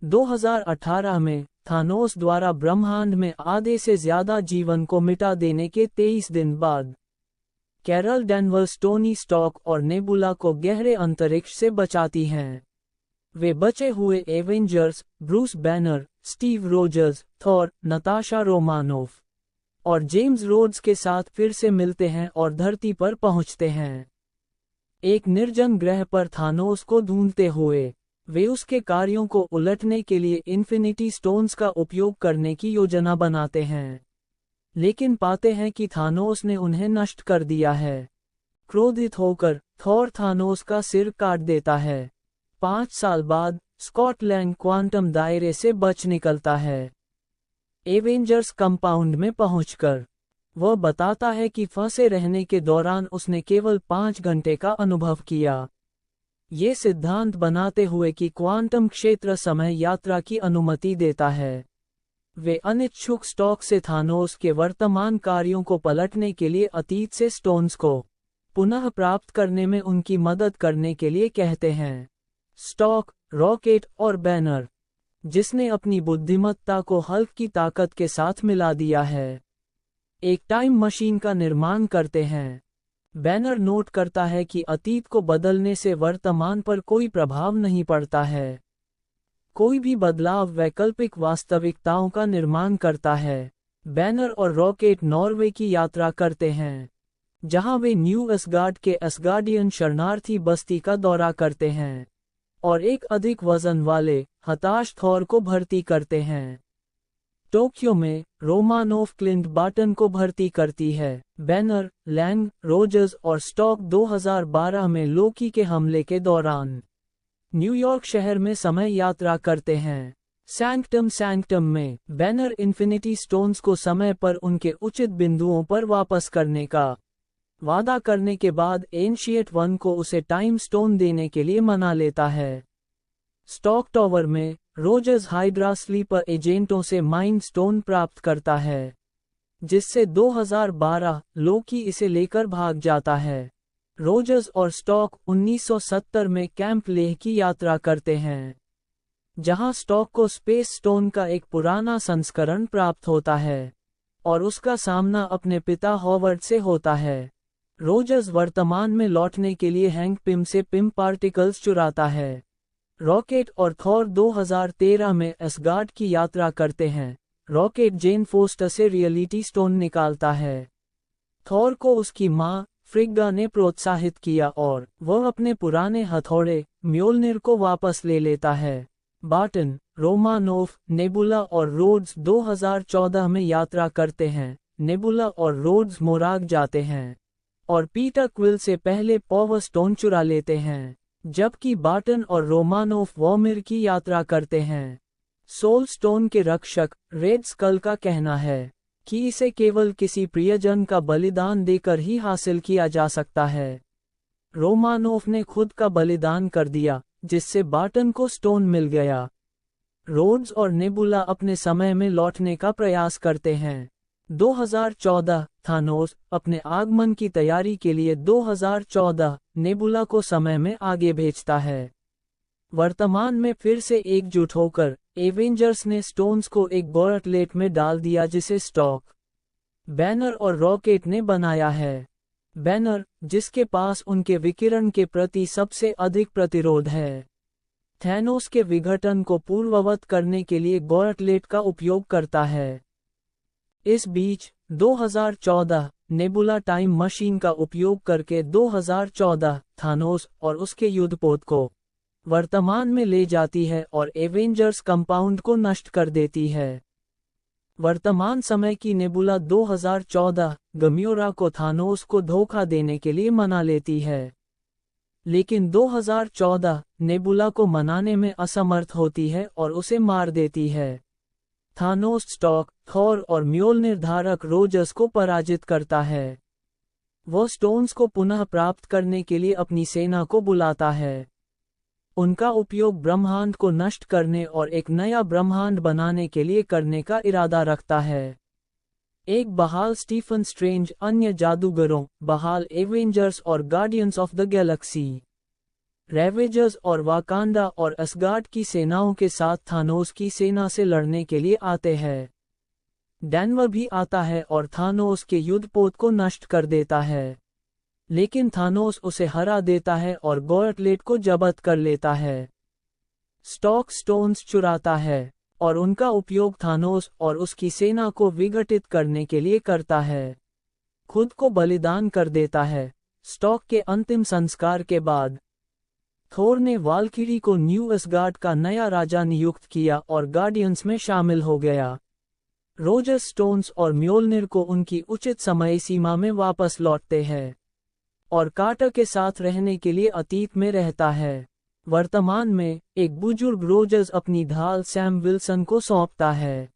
2018 में थानोस द्वारा ब्रह्मांड में आधे से ज्यादा जीवन को मिटा देने के 23 दिन बाद कैरल डैनवर्स टोनी स्टार्क और नेबुला को गहरे अंतरिक्ष से बचाती हैं। वे बचे हुए Avengers Bruce Banner, Steve Rogers, Thor, Natasha Romanoff और जेम्स रोड्स के साथ फिर से मिलते हैं और धरती पर पहुंचते हैं। एक निर्जन ग्रह पर थानोस को ढूंढते हुए वे उसके कार्यों को उलटने के लिए इन्फिनिटी स्टोन्स का उपयोग करने की योजना बनाते हैं, लेकिन पाते हैं कि थानोस ने उन्हें नष्ट कर दिया है। क्रोधित होकर थॉर थानोस का सिर काट देता है। 5 साल बाद स्कॉट लैंग क्वांटम दायरे से बच निकलता है। एवेंजर्स कंपाउंड में पहुंचकर वह बताता है कि फंसे रहने के दौरान उसने केवल 5 घंटे का अनुभव किया, ये सिद्धांत बनाते हुए कि क्वांटम क्षेत्र समय यात्रा की अनुमति देता है। वे अनिच्छुक स्टॉक से थानोस के वर्तमान कार्यों को पलटने के लिए अतीत से स्टोन्स को पुनः प्राप्त करने में उनकी मदद करने के लिए कहते हैं। स्टॉक, रॉकेट और बैनर, जिसने अपनी बुद्धिमत्ता को हल्क की ताकत के साथ मिला दिया है, एक टाइम मशीन का निर्माण करते हैं। बैनर नोट करता है कि अतीत को बदलने से वर्तमान पर कोई प्रभाव नहीं पड़ता है। कोई भी बदलाव वैकल्पिक वास्तविकताओं का निर्माण करता है। बैनर और रॉकेट नॉर्वे की यात्रा करते हैं, जहां वे न्यू असगार्ड के असगार्डियन शरणार्थी बस्ती का दौरा करते हैं और एक अधिक वजन वाले हताश थॉर को भर्ती करते हैं। टोक्यो में रोमानोफ क्लिंट बार्टन को भर्ती करती है। बैनर, लैंग, रोजर्स और स्टॉक 2012 में लोकी के हमले के दौरान न्यूयॉर्क शहर में समय यात्रा करते हैं। सैंक्टम में बैनर इन्फिनिटी स्टोन्स को समय पर उनके उचित बिंदुओं पर वापस करने का वादा करने के बाद एंशिएंट वन को उसे टाइम स्टोन देने के लिए मना लेता है। स्टॉक टॉवर में रोजर्स हाइड्रा स्लीपर एजेंटों से माइंड स्टोन प्राप्त करता है, जिससे 2012 लोकी इसे लेकर भाग जाता है। रोजर्स और स्टॉक 1970 में कैंप लेह की यात्रा करते हैं, जहां स्टॉक को स्पेस स्टोन का एक पुराना संस्करण प्राप्त होता है और उसका सामना अपने पिता हॉवर्ड से होता है। रोजर्स वर्तमान में लौटने के लिए हैंक पिम से पिम पार्टिकल्स चुराता है। रॉकेट और थॉर 2013 में असगार्ड की यात्रा करते हैं। रॉकेट जेन फोस्टर से रियलिटी स्टोन निकालता है। थॉर को उसकी मां फ्रिग्गा ने प्रोत्साहित किया और वह अपने पुराने हथौड़े म्योल्निर को वापस ले लेता है। बार्टन, रोमानोफ, नेबुला और रोड्स 2014 में यात्रा करते हैं। नेबुला और रोड्स मोराग जाते हैं और पीटर क्विल से पहले पावर स्टोन चुरा लेते हैं, जबकि बार्टन और रोमानोफ वॉमिर की यात्रा करते हैं। सोल स्टोन के रक्षक रेड स्कल का कहना है कि इसे केवल किसी प्रियजन का बलिदान देकर ही हासिल किया जा सकता है। रोमानोफ ने खुद का बलिदान कर दिया, जिससे बार्टन को स्टोन मिल गया। रोड्स और नेबुला अपने समय में लौटने का प्रयास करते हैं। 2014 थानोस अपने आगमन की तैयारी के लिए 2014 नेबुला को समय में आगे भेजता है। वर्तमान में फिर से एकजुट होकर एवेंजर्स ने स्टोन्स को एक गॉर्टलेट में डाल दिया, जिसे स्टॉक, बैनर और रॉकेट ने बनाया है। बैनर, जिसके पास उनके विकिरण के प्रति सबसे अधिक प्रतिरोध है, थैनोस के विघटन को पूर्ववत करने के लिए गॉर्टलेट का उपयोग करता है। इस बीच 2014 नेबुला टाइम मशीन का उपयोग करके 2014 थानोस और उसके युद्धपोत को वर्तमान में ले जाती है और एवेंजर्स कंपाउंड को नष्ट कर देती है। वर्तमान समय की नेबुला 2014 गम्योरा को थानोस को धोखा देने के लिए मना लेती है, लेकिन 2014 नेबुला को मनाने में असमर्थ होती है और उसे मार देती है। थानोस स्टॉक, थॉर और म्योल्निर धारक रोजर्स को पराजित करता है। वह स्टोन्स को पुनः प्राप्त करने के लिए अपनी सेना को बुलाता है। उनका उपयोग ब्रह्मांड को नष्ट करने और एक नया ब्रह्मांड बनाने के लिए करने का इरादा रखता है। एक बहाल स्टीफन स्ट्रेंज अन्य जादूगरों, बहाल एवेंजर्स और guardians of the Galaxy Ravagers और वाकांडा और असगार्ड की सेनाओं के साथ थानोस की सेना से लड़ने के लिए आते हैं। डैनवर भी आता है और थानोस के युद्धपोत को नष्ट कर देता है, लेकिन थानोस उसे हरा देता है और गोयटलेट को जब्त कर लेता है। स्टॉक स्टोन्स चुराता है और उनका उपयोग थानोस और उसकी सेना को विघटित करने के लिए करता है। खुद को बलिदान कर देता है। स्टॉक के अंतिम संस्कार के बाद थोर ने वाल्किरी को न्यू असगार्ड का नया राजा नियुक्त किया और गार्डियंस में शामिल हो गया। रोजर स्टोन्स और म्योल्निर को उनकी उचित समय सीमा में वापस लौटते हैं और कार्टर के साथ रहने के लिए अतीत में रहता है। वर्तमान में एक बुजुर्ग रोजर्स अपनी ढाल सैम विल्सन को सौंपता है।